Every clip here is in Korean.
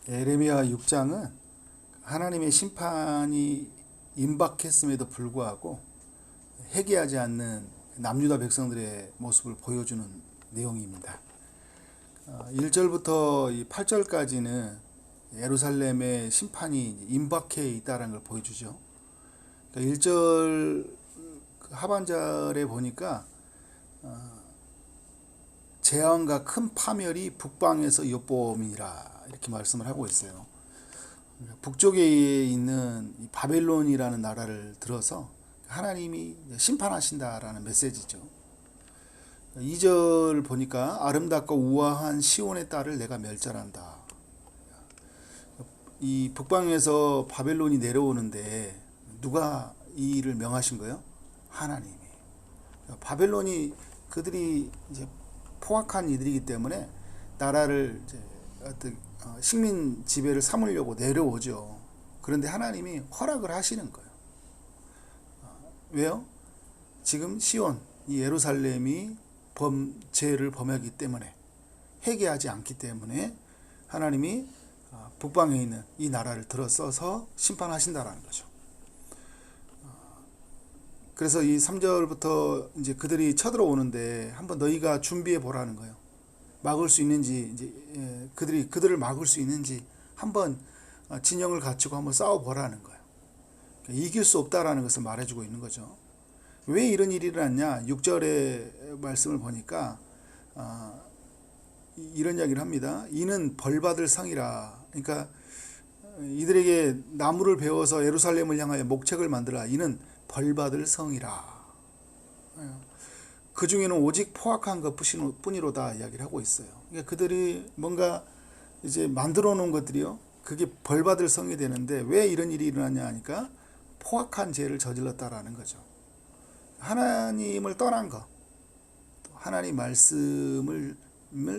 에레미야 6장은 하나님의 심판이 임박했음에도 불구하고 회개하지 않는 남유다 백성들의 모습을 보여주는 내용입니다. 1절부터 8절까지는 예루살렘의 심판이 임박해 있다는 걸 보여주죠. 1절 하반절에 보니까 재앙과 큰 파멸이 북방에서 엿보음이라 이렇게 말씀을 하고 있어요. 북쪽에 있는 바벨론이라는 나라를 들어서 하나님이 심판하신다라는 메시지죠. 2절 보니까 아름답고 우아한 시온의 딸을 내가 멸절한다. 이 북방에서 바벨론이 내려오는데 누가 이 일을 명하신 거예요? 하나님이. 바벨론이 그들이 이제 포악한 이들이기 때문에 나라를 이제 식민 지배를 삼으려고 내려오죠. 그런데 하나님이 허락을 하시는 거예요. 왜요? 지금 시온, 이 예루살렘이 죄를 범하기 때문에, 회개하지 않기 때문에 하나님이 북방에 있는 이 나라를 들어서서 심판하신다라는 거죠. 그래서 이 3절부터 이제 그들이 쳐들어오는데 한번 너희가 준비해 보라는 거예요. 막을 수 있는지, 이제 그들을 막을 수 있는지 한번 진영을 갖추고 한번 싸워 보라는 거예요. 이길 수 없다라는 것을 말해주고 있는 거죠. 왜 이런 일이 일어났냐? 6절의 말씀을 보니까 이런 이야기를 합니다. 이는 벌받을 상이라. 그러니까 이들에게 나무를 베어서 예루살렘을 향하여 목책을 만들라. 이는 벌받을 성이라. 그 중에는 오직 포악한 것 뿐이로다 이야기를 하고 있어요. 그러니까 그들이 뭔가 이제 만들어 놓은 것들이요, 그게 벌받을 성이 되는데 왜 이런 일이 일어나냐 하니까 포악한 죄를 저질렀다라는 거죠. 하나님을 떠난 것, 하나님 말씀을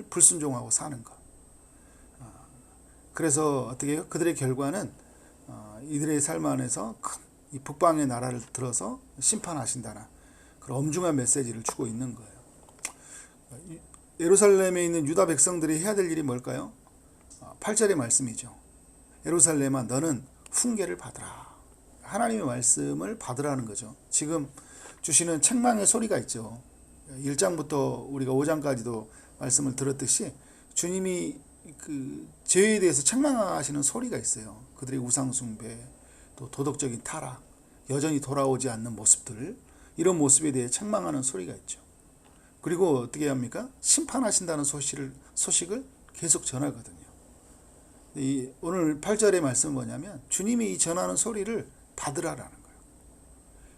불순종하고 사는 것. 그래서 어떻게 해요? 그들의 결과는 이들의 삶 안에서 큰 이 북방의 나라를 들어서 심판하신다는 그런 엄중한 메시지를 주고 있는 거예요. 예루살렘에 있는 유다 백성들이 해야 될 일이 뭘까요? 8절의 말씀이죠. 예루살렘아 너는 훈계를 받으라. 하나님의 말씀을 받으라는 거죠. 지금 주시는 책망의 소리가 있죠. 1장부터 우리가 5장까지도 말씀을 들었듯이 주님이 그 죄에 대해서 책망하시는 소리가 있어요. 그들의 우상숭배, 또 도덕적인 타락, 여전히 돌아오지 않는 모습들, 이런 모습에 대해 책망하는 소리가 있죠. 그리고 어떻게 합니까? 심판하신다는 소식을 계속 전하거든요. 오늘 8절의 말씀은 뭐냐면 주님이 이 전하는 소리를 받으라라는 거예요.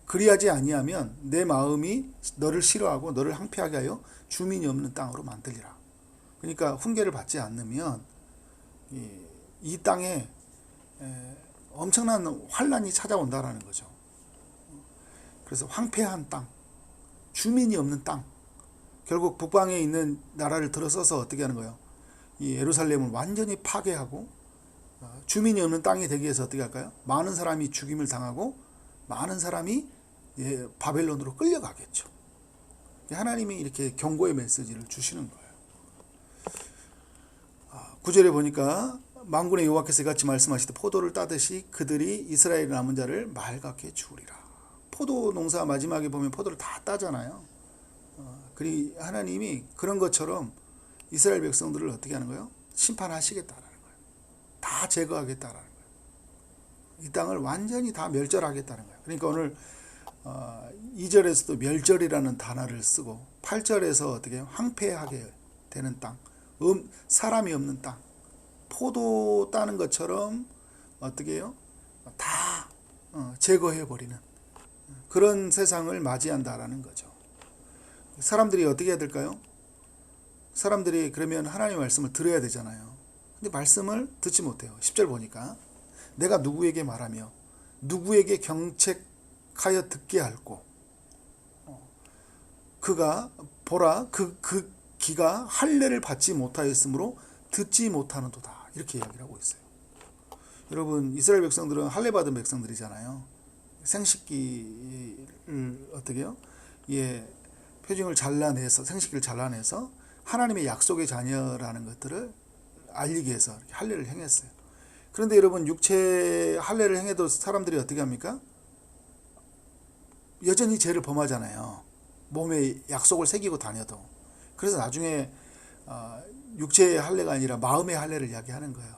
그리하지 아니하면 내 마음이 너를 싫어하고 너를 항폐하게 하여 주민이 없는 땅으로 만들리라. 그러니까 훈계를 받지 않으면 이 땅에 엄청난 환란이 찾아온다라는 거죠. 그래서 황폐한 땅, 주민이 없는 땅, 결국 북방에 있는 나라를 들어서서 어떻게 하는 거예요? 이 예루살렘을 완전히 파괴하고 주민이 없는 땅이 되기 위해서 어떻게 할까요? 많은 사람이 죽임을 당하고 많은 사람이 바벨론으로 끌려가겠죠. 하나님이 이렇게 경고의 메시지를 주시는 거예요. 9절에 보니까 만군의 여호와께서 같이 말씀하시되 포도를 따듯이 그들이 이스라엘 남은 자를 맑게 주우리라. 포도 농사 마지막에 보면 포도를 다 따잖아요. 그리고 하나님이 그런 것처럼 이스라엘 백성들을 어떻게 하는 거예요? 심판하시겠다라는 거예요. 다 제거하겠다라는 거예요. 이 땅을 완전히 다 멸절하겠다는 거예요. 그러니까 오늘 2절에서도 멸절이라는 단어를 쓰고 8절에서 어떻게 해요? 황폐하게 되는 땅, 사람이 없는 땅, 포도 따는 것처럼 어떻게 해요? 다 제거해버리는 그런 세상을 맞이한다라는 거죠. 사람들이 어떻게 해야 될까요? 사람들이 그러면 하나님의 말씀을 들어야 되잖아요. 근데 말씀을 듣지 못해요. 10절 보니까 내가 누구에게 말하며 누구에게 경책하여 듣게 할꼬. 그가 보라 그 귀가 할례를 받지 못하였으므로 듣지 못하는도다. 이렇게 이야기를 하고 있어요. 여러분, 이스라엘 백성들은 할례 받은 백성들이잖아요. 생식기를 어떻게 해요? 표징을 잘라내서, 생식기를 잘라내서 하나님의 약속의 자녀라는 것들을 알리기 위해서 할례를 행했어요. 그런데 여러분, 육체 할례를 행해도 사람들이 어떻게 합니까? 여전히 죄를 범하잖아요. 몸에 약속을 새기고 다녀도. 그래서 나중에 육체의 할례가 아니라 마음의 할례를 이야기하는 거예요.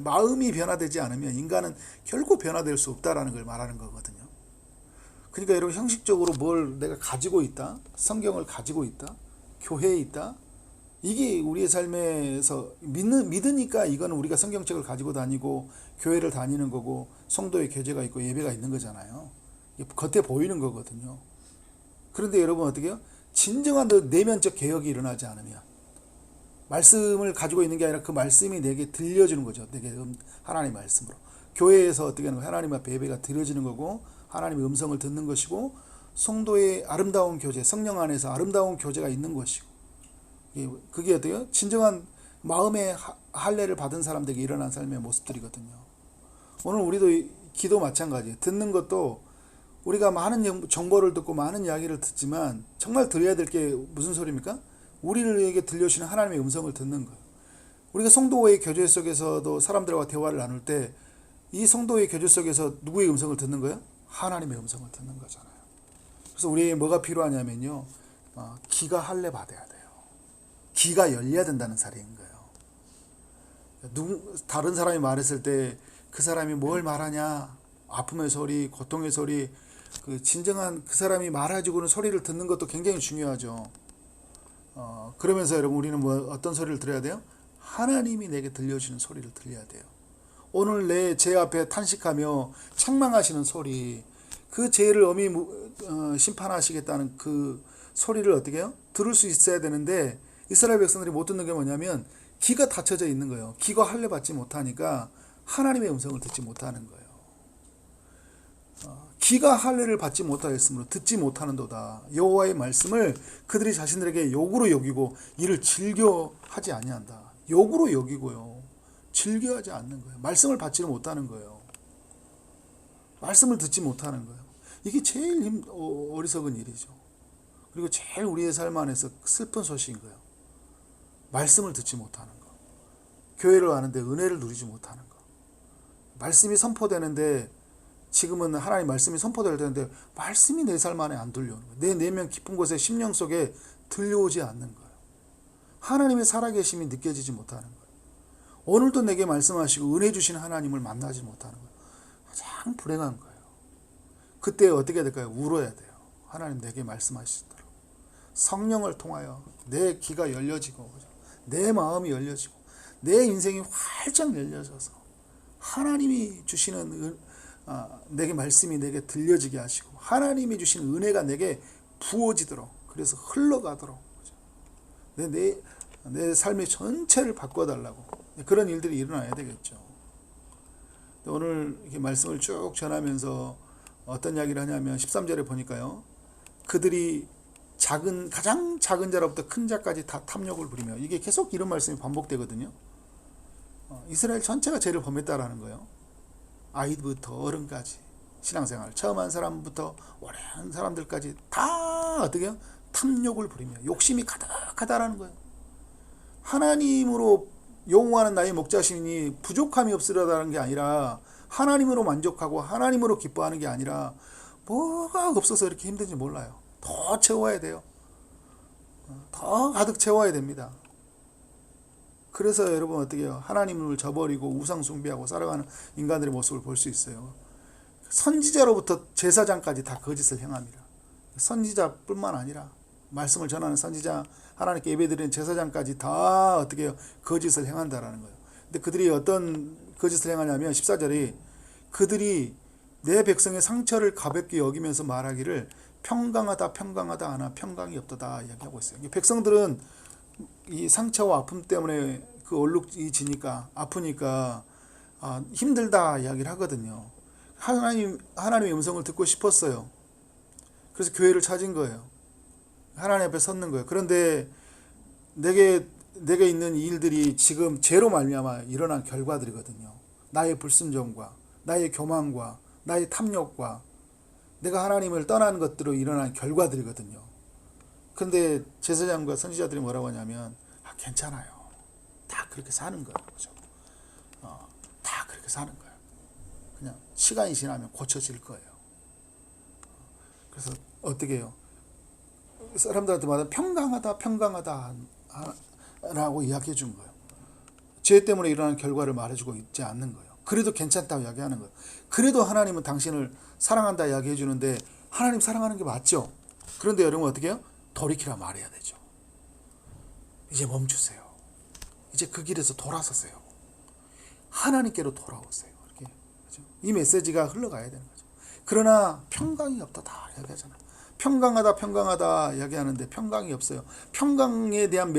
마음이 변화되지 않으면 인간은 결코 변화될 수 없다라는 걸 말하는 거거든요. 그러니까 여러분, 형식적으로 뭘 내가 가지고 있다, 성경을 가지고 있다, 교회에 있다, 이게 우리의 삶에서 믿으니까 이거는 우리가 성경책을 가지고 다니고 교회를 다니는 거고 성도의 교제가 있고 예배가 있는 거잖아요. 겉에 보이는 거거든요. 그런데 여러분, 어떻게 해요? 진정한 내면적 개혁이 일어나지 않으면, 말씀을 가지고 있는 게 아니라 그 말씀이 내게 들려주는 거죠. 내게 하나님의 말씀으로. 교회에서 어떻게 하는 거예요? 하나님 앞에 예배가 드려지는 거고 하나님의 음성을 듣는 것이고 성도의 아름다운 교제, 성령 안에서 아름다운 교제가 있는 것이고, 그게 어떻게 해요? 진정한 마음의 할례를 받은 사람들에게 일어난 삶의 모습들이거든요. 오늘 우리도 기도 마찬가지예요. 듣는 것도 우리가 많은 정보를 듣고 많은 이야기를 듣지만 정말 들어야 될 게 무슨 소리입니까? 우리에게 들려주시는 하나님의 음성을 듣는 거예요. 우리가 성도의 교제 속에서도 사람들과 대화를 나눌 때 이 성도의 교제 속에서 누구의 음성을 듣는 거예요? 하나님의 음성을 듣는 거잖아요. 그래서 우리에게 뭐가 필요하냐면요, 귀가 할례 받아야 돼요. 귀가 열려야 된다는 사례인 거예요. 다른 사람이 말했을 때 그 사람이 뭘 말하냐, 아픔의 소리, 고통의 소리, 그 진정한 그 사람이 말해주고는 소리를 듣는 것도 굉장히 중요하죠. 그러면서 여러분, 우리는 어떤 소리를 들어야 돼요? 하나님이 내게 들려주시는 소리를 들려야 돼요. 오늘 내 죄 앞에 탄식하며 책망하시는 소리, 그 죄를 엄히 심판하시겠다는 그 소리를 어떻게 해요? 들을 수 있어야 되는데 이스라엘 백성들이 못 듣는 게 뭐냐면 귀가 닫혀져 있는 거예요. 귀가 할례 받지 못하니까 하나님의 음성을 듣지 못하는 거예요. 귀가 할례를 받지 못하였으므로 듣지 못하는도다. 여호와의 말씀을 그들이 자신들에게 욕으로 여기고 이를 즐겨 하지 아니한다. 욕으로 여기고요, 즐겨하지 않는 거예요. 말씀을 받지를 못하는 거예요. 말씀을 듣지 못하는 거예요. 이게 제일 어리석은 일이죠. 그리고 제일 우리의 삶 안에서 슬픈 소식인 거예요. 말씀을 듣지 못하는 거. 교회를 가는데 은혜를 누리지 못하는 거. 말씀이 선포되는데, 지금은 하나님 말씀이 선포될 때인데 말씀이 내 삶 안에 안 들려오는 거예요. 내 내면 깊은 곳에, 심령 속에 들려오지 않는 거예요. 하나님의 살아계심이 느껴지지 못하는 거예요. 오늘도 내게 말씀하시고 은혜 주신 하나님을 만나지 못하는 거예요. 가장 불행한 거예요. 그때 어떻게 될까요? 울어야 돼요. 하나님 내게 말씀하시도록 성령을 통하여 내 귀가 열려지고 내 마음이 열려지고 내 인생이 활짝 열려져서 하나님이 주시는 내게 말씀이 내게 들려지게 하시고 하나님이 주신 은혜가 내게 부어지도록, 그래서 흘러가도록 내 삶의 전체를 바꿔달라고, 그런 일들이 일어나야 되겠죠. 오늘 이렇게 말씀을 쭉 전하면서 어떤 이야기를 하냐면 13절에 보니까요, 그들이 가장 작은 자로부터 큰 자까지 다 탐욕을 부리며, 이게 계속 이런 말씀이 반복되거든요. 이스라엘 전체가 죄를 범했다라는 거예요. 아이부터 어른까지, 신앙생활 처음 한 사람부터 오랜 사람들까지 다 어떻게 해요? 탐욕을 부리며 욕심이 가득하다라는 거예요. 하나님으로 영원한 나의 목자신이 부족함이 없으려다는 게 아니라 하나님으로 만족하고 하나님으로 기뻐하는 게 아니라 뭐가 없어서 이렇게 힘든지 몰라요. 더 채워야 돼요. 더 가득 채워야 됩니다. 그래서 여러분 어떻게 해요? 하나님을 저버리고 우상 숭배하고 살아가는 인간들의 모습을 볼 수 있어요. 선지자로부터 제사장까지 다 거짓을 행합니다. 선지자뿐만 아니라 말씀을 전하는 선지자, 하나님께 예배드리는 제사장까지 다 어떻게 해요? 거짓을 행한다라는 거예요. 근데 그들이 어떤 거짓을 행하냐면 14절이 그들이 내 백성의 상처를 가볍게 여기면서 말하기를 평강하다 평강하다 하나 평강이 없도다 이야기하고 있어요. 백성들은 이 상처와 아픔 때문에 그 얼룩이 지니까 아프니까 힘들다 이야기를 하거든요. 하나님의 음성을 듣고 싶었어요. 그래서 교회를 찾은 거예요. 하나님 앞에 섰는 거예요. 그런데 내게 있는 일들이 지금 죄로 말미암아 일어난 결과들이거든요. 나의 불순종과 나의 교만과 나의 탐욕과 내가 하나님을 떠난 것들로 일어난 결과들이거든요. 그런데 제사장과 선지자들이 뭐라고 하냐면 괜찮아요. 다 그렇게 사는 거예요. 그죠? 다 그렇게 사는 거예요. 그냥 시간이 지나면 고쳐질 거예요. 그래서 어떻게 해요? 사람들한테 말하면 평강하다 라고 이야기해 준 거예요. 죄 때문에 일어나는 결과를 말해주고 있지 않는 거예요. 그래도 괜찮다고 이야기하는 거예요. 그래도 하나님은 당신을 사랑한다 이야기해 주는데 하나님 사랑하는 게 맞죠. 그런데 여러분 어떻게 해요? 돌이키라 말해야 되죠. 이제 멈추세요. 이제 그 길에서 돌아서세요. 하나님께로 돌아오세요. 이렇게, 그렇죠? 이 메시지가 흘러가야 되는 거죠. 그러나 평강이 없다 다 이야기하잖아. 평강하다 이야기하는데 평강이 없어요. 평강에 대한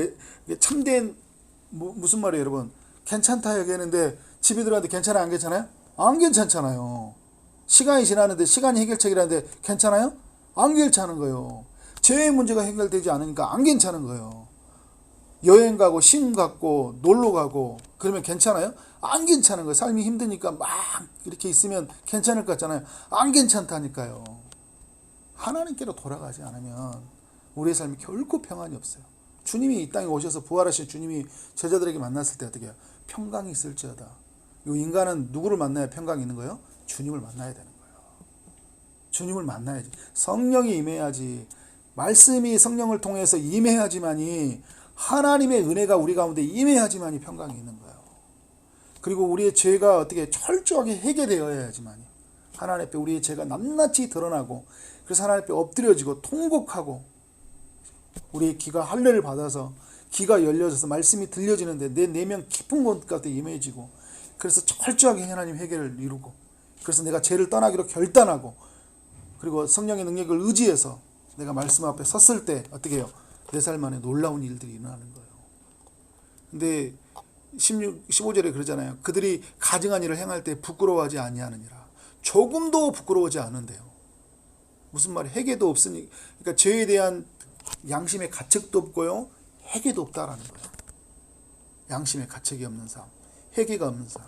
참된 무슨 말이에요, 여러분? 괜찮다 이야기하는데 집에 들어갔는데 괜찮아요, 안 괜찮아요? 안 괜찮잖아요. 시간이 지나는데 시간이 해결책이라는데 괜찮아요? 안 괜찮은 거예요. 죄의 문제가 해결되지 않으니까 안 괜찮은 거예요. 여행 가고 신 갖고 놀러 가고 그러면 괜찮아요? 안 괜찮은 거예요. 삶이 힘드니까 막 이렇게 있으면 괜찮을 것 같잖아요. 안 괜찮다니까요. 하나님께로 돌아가지 않으면 우리의 삶이 결코 평안이 없어요. 주님이 이 땅에 오셔서 부활하신 주님이 제자들에게 만났을 때 어떻게 해요? 평강이 있을지어다. 이 인간은 누구를 만나야 평강이 있는 거예요? 주님을 만나야 되는 거예요. 주님을 만나야지. 성령이 임해야지. 말씀이 성령을 통해서 임해야지만이 하나님의 은혜가 우리 가운데 임해야지만이 평강이 있는 거예요. 그리고 우리의 죄가 어떻게 철저하게 해결되어야지만이 하나님 앞에 우리의 죄가 낱낱이 드러나고 그래서 하나님 앞에 엎드려지고 통곡하고 우리의 귀가 할례를 받아서 귀가 열려져서 말씀이 들려지는데 내 내면 깊은 곳 가운데 임해지고 그래서 철저하게 하나님 해결을 이루고 그래서 내가 죄를 떠나기로 결단하고 그리고 성령의 능력을 의지해서 내가 말씀 앞에 섰을 때 어떻게 해요? 내 삶 안에 놀라운 일들이 일어나는 거예요. 근데 15절에 그러잖아요. 그들이 가증한 일을 행할 때 부끄러워하지 아니하느니라. 조금도 부끄러워하지 않은데요. 무슨 말이 회개도 없으니 그러니까 죄에 대한 양심의 가책도 없고요. 회개도 없다라는 거예요. 양심의 가책이 없는 삶, 회개가 없는 삶.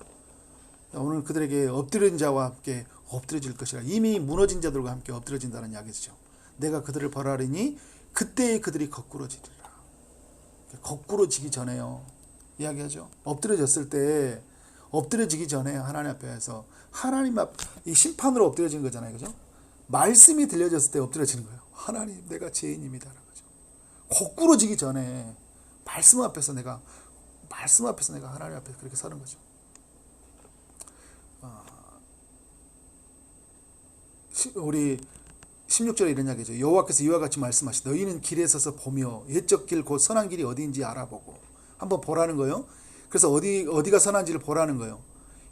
오늘 그들에게 엎드려진 자와 함께 엎드려질 것이라. 이미 무너진 자들과 함께 엎드려진다는 이야기죠. 내가 그들을 벌하리니 그때에 그들이 거꾸로지리라. 거꾸로지기 전에요. 이야기하죠. 엎드려졌을 때 엎드려지기 전에 하나님 앞에서 하나님 앞 이 심판으로 엎드려진 거잖아요. 그죠? 말씀이 들려졌을 때 엎드려지는 거예요. 하나님 내가 죄인입니다. 그죠? 거꾸로지기 전에 말씀 앞에서 내가 하나님 앞에 그렇게 서는 거죠. 우리 16절에 이런 이야기죠. 여호와께서 이와 같이 말씀하시되 너희는 길에 서서 보며 옛적 길 곧 선한 길이 어디인지 알아보고 한번 보라는 거예요. 그래서 어디가 선한지를 보라는 거예요.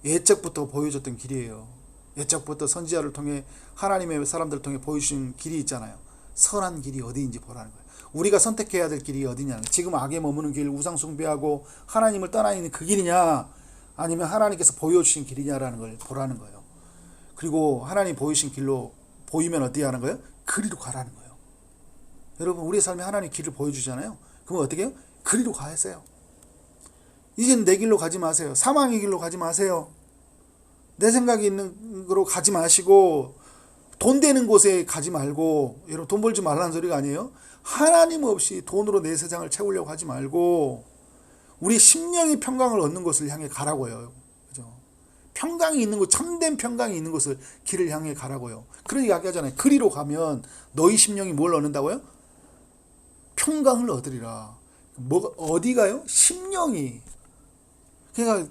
옛적부터 보여줬던 길이에요. 옛적부터 선지자를 통해 하나님의 사람들을 통해 보여주신 길이 있잖아요. 선한 길이 어디인지 보라는 거예요. 우리가 선택해야 될 길이 어디냐. 지금 악에 머무는 길, 우상 숭배하고 하나님을 떠나 있는 그 길이냐 아니면 하나님께서 보여주신 길이냐라는 걸 보라는 거예요. 그리고 하나님 보이신 길로 보이면 어떻게 하는 거예요? 그리로 가라는 거예요. 여러분 우리의 삶에 하나님 길을 보여주잖아요. 그러면 어떻게 해요? 그리로 가세요. 이젠 내 길로 가지 마세요. 사망의 길로 가지 마세요. 내 생각이 있는 거로 가지 마시고 돈 되는 곳에 가지 말고 여러분 돈 벌지 말라는 소리가 아니에요. 하나님 없이 돈으로 내 세상을 채우려고 하지 말고 우리 심령이 평강을 얻는 곳을 향해 가라고요. 그죠? 평강이 있는 곳, 참된 평강이 있는 곳을 길을 향해 가라고요. 그런 이야기 하잖아요. 그리로 가면 너희 심령이 뭘 얻는다고요? 평강을 얻으리라. 뭐가 어디가요? 심령이.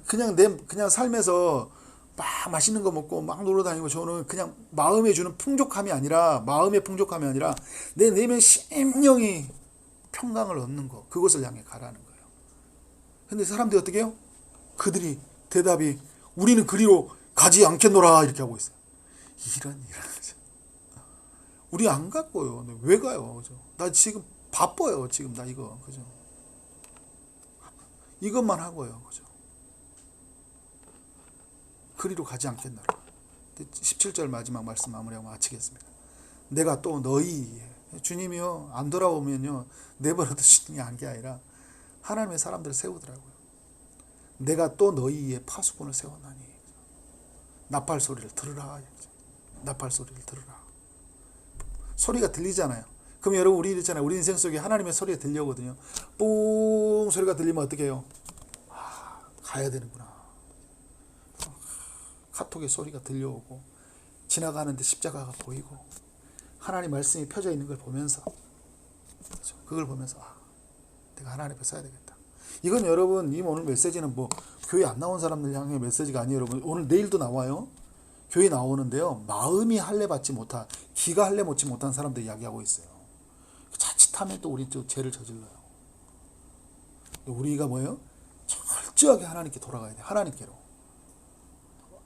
그냥 삶에서 막 맛있는 거 먹고 막 놀러 다니고 저는 그냥 마음에 주는 풍족함이 아니라 마음의 풍족함이 아니라 내 내면 심령이 평강을 얻는 거 그것을 향해 가라는 거예요. 근데 사람들이 어떻게 해요? 그들이 대답이 우리는 그리로 가지 않겠노라 이렇게 하고 있어요. 이런 우리 안 갔고요. 왜 가요? 그죠? 나 지금 바빠요. 지금 나 이거 그죠? 이것만 하고요. 그죠? 그리로 가지 않겠노라. 17절 마지막 말씀 마무리하고 마치겠습니다. 내가 또 너희 주님이요 안 돌아오면요 내버려 두시는 게 아니라 하나님의 사람들을 세우더라고요. 내가 또 너희의 파수꾼을 세웠나니 나팔 소리를 들으라. 나팔 소리를 들으라. 소리가 들리잖아요. 그럼 여러분 우리 있잖아요. 우리 인생 속에 하나님의 소리가 들려오거든요. 뿡 소리가 들리면 어떻게 해요? 가야 되는구나. 카톡의 소리가 들려오고 지나가는데 십자가가 보이고 하나님 말씀이 펴져 있는 걸 보면서, 그렇죠? 그걸 보면서 내가 하나님 앞에 서야 되겠다. 이건 여러분, 이 오늘 메시지는 뭐 교회 안 나온 사람들 향해 메시지가 아니에요. 여러분, 오늘 내일도 나와요. 교회 나오는데요, 마음이 할례 받지 못한, 기가 할례 받지 못한 사람들 이야기하고 있어요. 자칫하면 또 우리 또 죄를 저질러요. 우리가 뭐예요? 철저하게 하나님께 돌아가야 돼.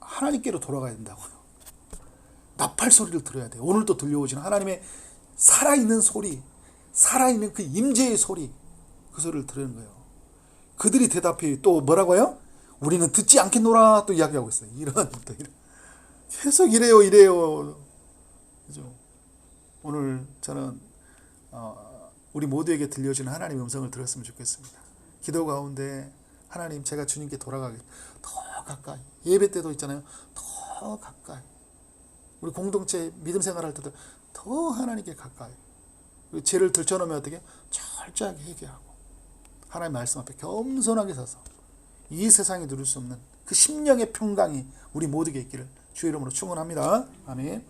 하나님께로 돌아가야 된다고요. 나팔 소리를 들어야 돼. 오늘 또 들려오시는 하나님의 살아있는 소리, 살아있는 그 임재의 소리, 그 소리를 들으는 거예요. 그들이 대답해 또 뭐라고요? 우리는 듣지 않겠노라 또 이야기하고 있어요. 이런 계속 이래요. 그죠? 오늘 저는 우리 모두에게 들려주는 하나님의 음성을 들었으면 좋겠습니다. 기도 가운데 하나님, 제가 주님께 돌아가게 더 가까이, 예배 때도 있잖아요, 더 가까이, 우리 공동체 믿음 생활할 때도 더 하나님께 가까이, 죄를 들춰놓으면 어떻게 철저하게 회개하고 하나님 말씀 앞에 겸손하게 서서 이 세상에 누릴 수 없는 그 심령의 평강이 우리 모두에게 있기를 주의 이름으로 축원합니다. 아멘.